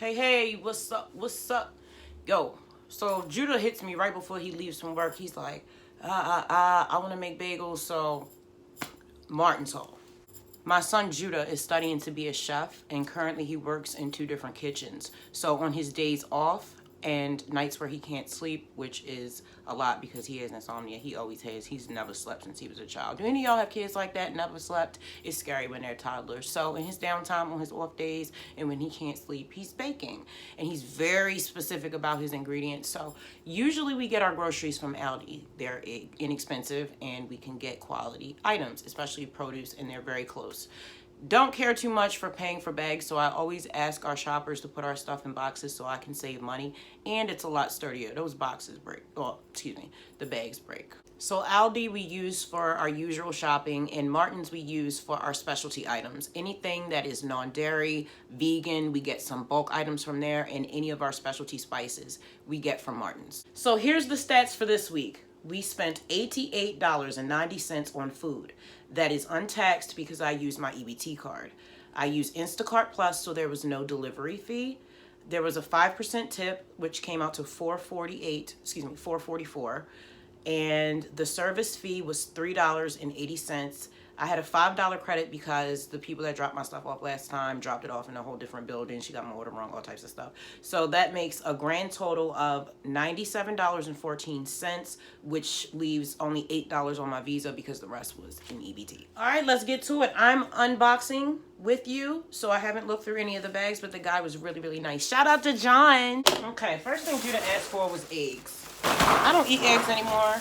Hey, what's up? What's up? Yo, so Judah hits me right before he leaves from work. He's like, I want to make bagels. So, Martin's Hall. My son Judah is studying to be a chef, and currently he works in two different kitchens. So on his days off and nights where he can't sleep, which is a lot because he has insomnia, he always has. He's never slept since he was a child. Do any of y'all have kids like that? Never slept? It's scary when they're toddlers. So in his downtime, on his off days, and when he can't sleep, he's baking. And he's very specific about his ingredients. So usually we get our groceries from Aldi. They're inexpensive and we can get quality items, especially produce, and they're very close. Don't care too much for paying for bags, so I always ask our shoppers to put our stuff in boxes so I can save money, and it's a lot sturdier. Those boxes break. Well, excuse me, the bags break. So Aldi we use for our usual shopping, and Martin's we use for our specialty items. Anything that is non-dairy, vegan, we get some bulk items from there, and any of our specialty spices we get from Martin's. So here's the stats for this week. We spent $88.90 on food. That is untaxed because I use my EBT card. I use Instacart Plus, so there was no delivery fee. There was a 5% tip, which came out to $444. And the service fee was $3.80. I had a $5 credit because the people that dropped my stuff off last time dropped it off in a whole different building. She got my order wrong, all types of stuff. So that makes a grand total of $97.14, which leaves only $8 on my Visa because the rest was in EBT. All right, let's get to it. I'm unboxing with you, so I haven't looked through any of the bags, but the guy was really, really nice. Shout out to John. Okay, first thing Judah asked for was eggs. I don't eat eggs anymore.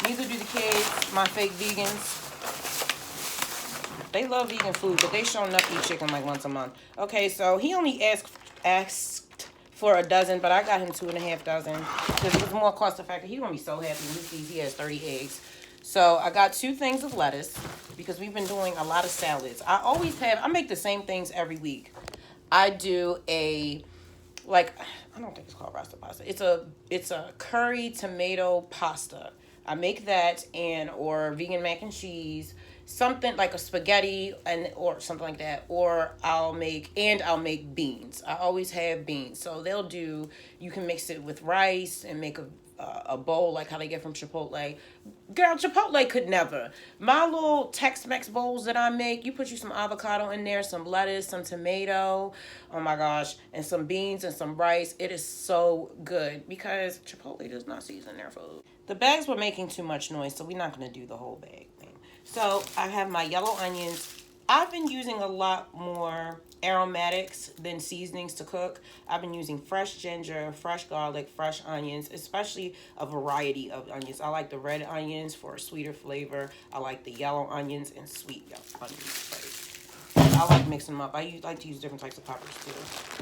Neither do the kids, my fake vegans. They love vegan food, but they sure enough eat chicken like once a month. Okay, so he only asked for a dozen, but I got him 2.5 dozen because it was more cost effective. He's gonna be so happy when he sees he has 30 eggs. So I got 2 things of lettuce because we've been doing a lot of salads. I make the same things every week. I do I don't think it's called rasta pasta. It's a curry tomato pasta. I make that or vegan mac and cheese, something like a spaghetti or something like that. Or I'll make beans. I always have beans. So you can mix it with rice and make a bowl like how they get from Chipotle. Girl, Chipotle could never. My little Tex-Mex bowls that I make, you put some avocado in there, some lettuce, some tomato, oh my gosh, and some beans and some rice. It is so good because Chipotle does not season their food. The bags were making too much noise, so we're not going to do the whole bag thing. So I have my yellow onions. I've been using a lot more aromatics than seasonings to cook. I've been using fresh ginger, fresh garlic, fresh onions, especially a variety of onions. I like the red onions for a sweeter flavor. I like the yellow onions and sweet onions. I like mixing them up. I like to use different types of peppers too.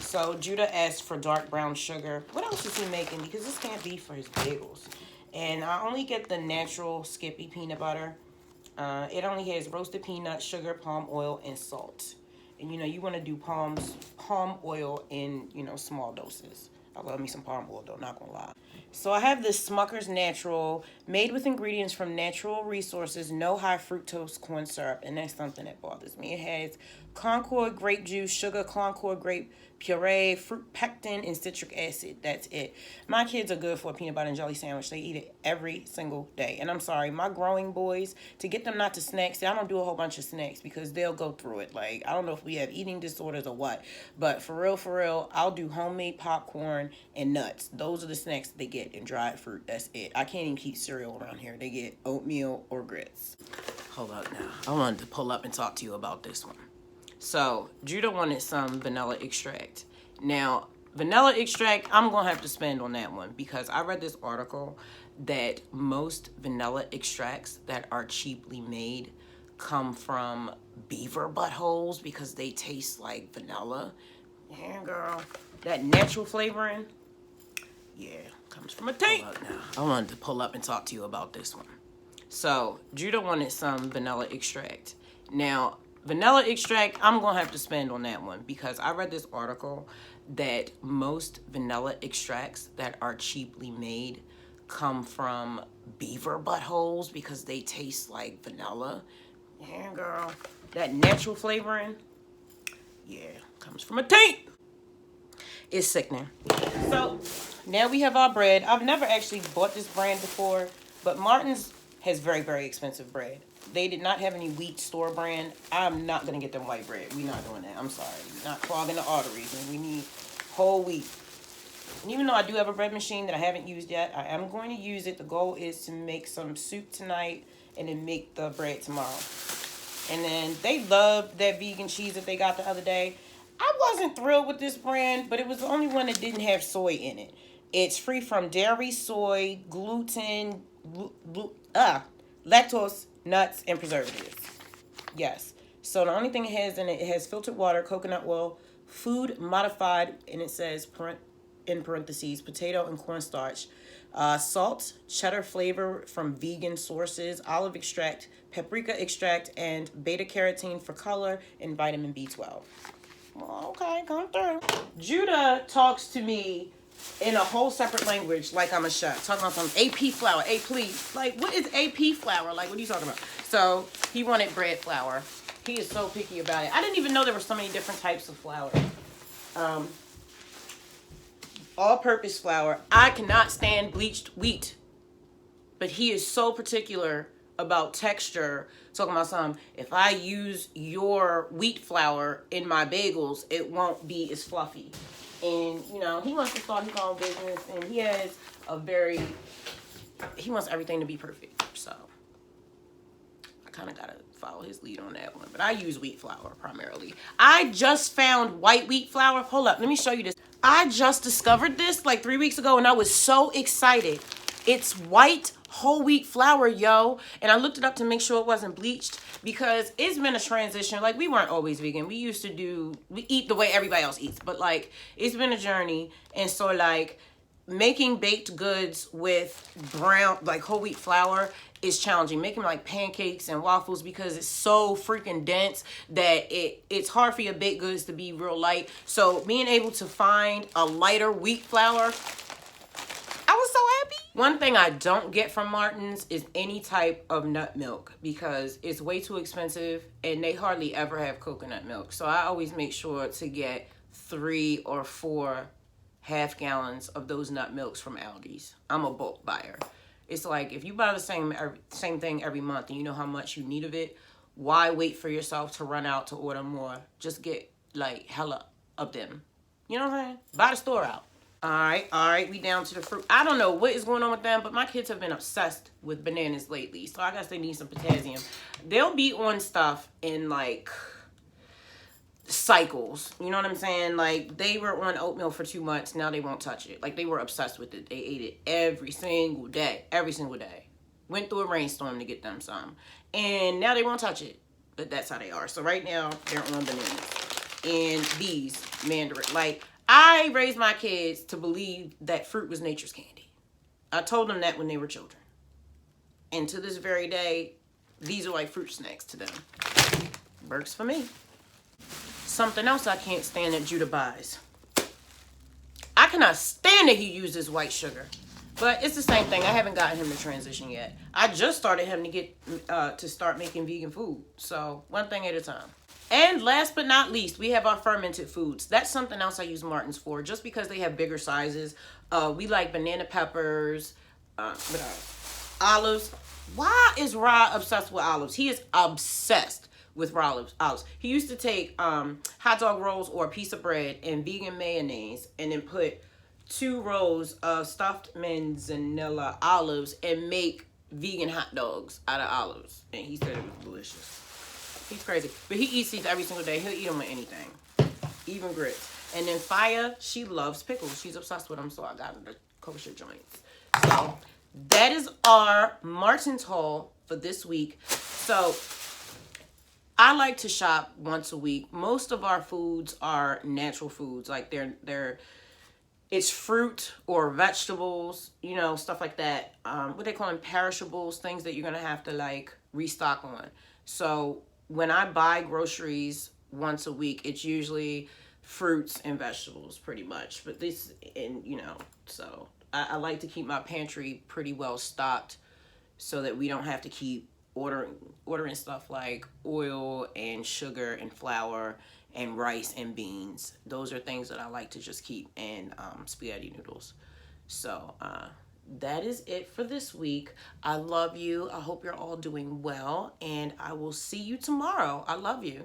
So Judah asked for dark brown sugar. What else is he making? Because this can't be for his bagels. And I only get the natural Skippy peanut butter. It only has roasted peanuts, sugar, palm oil, and salt. And you want to do palm oil in small doses. I love me some palm oil though, not gonna lie. So I have this Smucker's Natural, made with ingredients from natural resources, no high fructose corn syrup, and that's something that bothers me. It has Concord grape juice, sugar, Concord grape puree, fruit pectin, and citric acid. That's it. My kids are good for a peanut butter and jelly sandwich. They eat it every single day. And I'm sorry, my growing boys, to get them not to snack, see, I don't do a whole bunch of snacks because they'll go through it. Like, I don't know if we have eating disorders or what, but for real, I'll do homemade popcorn and nuts. Those are the snacks that they get, and dried fruit. That's it. I can't even keep cereal around here. They get oatmeal or grits. Hold up now. I wanted to pull up and talk to you about this one. So, Judah wanted some vanilla extract. Now, vanilla extract, I'm going to have to spend on that one because I read this article that most vanilla extracts that are cheaply made come from beaver buttholes because they taste like vanilla. Yeah, girl. That natural flavoring, yeah, comes from a tank. I wanted to pull up and talk to you about this one. So, Judah wanted some vanilla extract. Now, vanilla extract, I'm going to have to spend on that one because I read this article that most vanilla extracts that are cheaply made come from beaver buttholes because they taste like vanilla. Yeah, girl. That natural flavoring, yeah, comes from a tank. It's sickening. So now we have our bread. I've never actually bought this brand before, but Martin's has very, very expensive bread. They did not have any wheat store brand. I'm not going to get them white bread. We're not doing that. I'm sorry. We're not clogging the arteries. And we need whole wheat. And even though I do have a bread machine that I haven't used yet, I am going to use it. The goal is to make some soup tonight and then make the bread tomorrow. And then they loved that vegan cheese that they got the other day. I wasn't thrilled with this brand, but it was the only one that didn't have soy in it. It's free from dairy, soy, gluten, lactose, nuts, and preservatives. Yes. So the only thing it has in it, it has filtered water, coconut oil, food modified, and it says in parentheses, potato and cornstarch, salt, cheddar flavor from vegan sources, olive extract, paprika extract, and beta carotene for color, and vitamin B12. Well, okay, come through. Judah talks to me in a whole separate language like I'm a chef. Talking about some AP flour. please. Like, what is AP flour? Like, what are you talking about? So, he wanted bread flour. He is so picky about it. I didn't even know there were so many different types of flour. All-purpose flour. I cannot stand bleached wheat. But he is so particular about texture. Talking about some, if I use your wheat flour in my bagels, it won't be as fluffy. And, you know, he wants to start his own business. And he has he wants everything to be perfect. So, I kind of got to follow his lead on that one. But I use wheat flour primarily. I just found white wheat flour. Hold up, let me show you this. I just discovered this like 3 weeks ago, and I was so excited. It's white whole wheat flour, yo. And I looked it up to make sure it wasn't bleached, because it's been a transition. Like, we weren't always vegan. We eat the way everybody else eats. But, like, it's been a journey. And so, like, making baked goods with brown, like, whole wheat flour is challenging. Making, like, pancakes and waffles, because it's so freaking dense that it's hard for your baked goods to be real light. So, being able to find a lighter wheat flour, I was so happy. One thing I don't get from Martin's is any type of nut milk, because it's way too expensive and they hardly ever have coconut milk. So I always make sure to get 3 or 4 half gallons of those nut milks from Aldi's. I'm a bulk buyer. It's like, if you buy the same thing every month and you know how much you need of it, why wait for yourself to run out to order more? Just get like hella of them. You know what I'm saying? Buy the store out. All right, we down to the fruit. I don't know what is going on with them, but my kids have been obsessed with bananas lately. So I guess they need some potassium. They'll be on stuff in, like, cycles. You know what I'm saying? Like, they were on oatmeal for 2 months. Now they won't touch it. Like, they were obsessed with it. They ate it every single day. Every single day. Went through a rainstorm to get them some. And now they won't touch it. But that's how they are. So right now, they're on bananas. And these, mandarin. Like, I raised my kids to believe that fruit was nature's candy. I told them that when they were children. And to this very day, these are like fruit snacks to them. Works for me. Something else I can't stand that Judah buys. I cannot stand that he uses white sugar. But it's the same thing. I haven't gotten him to transition yet. I just started him to get to start making vegan food. So one thing at a time. And last but not least, we have our fermented foods. That's something else I use Martin's for, just because they have bigger sizes. We like banana peppers, olives. Why is Ra obsessed with olives? He is obsessed with raw olives. He used to take hot dog rolls or a piece of bread and vegan mayonnaise, and then put 2 rows of stuffed manzanilla olives and make vegan hot dogs out of olives. And he said it was delicious. He's crazy. But he eats these every single day. He'll eat them with anything. Even grits. And then Faya, she loves pickles. She's obsessed with them, so I got her the kosher joints. So that is our Martin's haul for this week. So I like to shop once a week. Most of our foods are natural foods. Like it's fruit or vegetables, you know, stuff like that. What they call them, perishables, things that you're going to have to like restock on. So when I buy groceries once a week, it's usually fruits and vegetables pretty much. But this, and you know, so I like to keep my pantry pretty well stocked so that we don't have to keep ordering stuff like oil and sugar and flour and rice and beans. Those are things that I like to just keep, and spaghetti noodles. So that is it for this week. I love you. I hope you're all doing well, and I will see you tomorrow. I love you.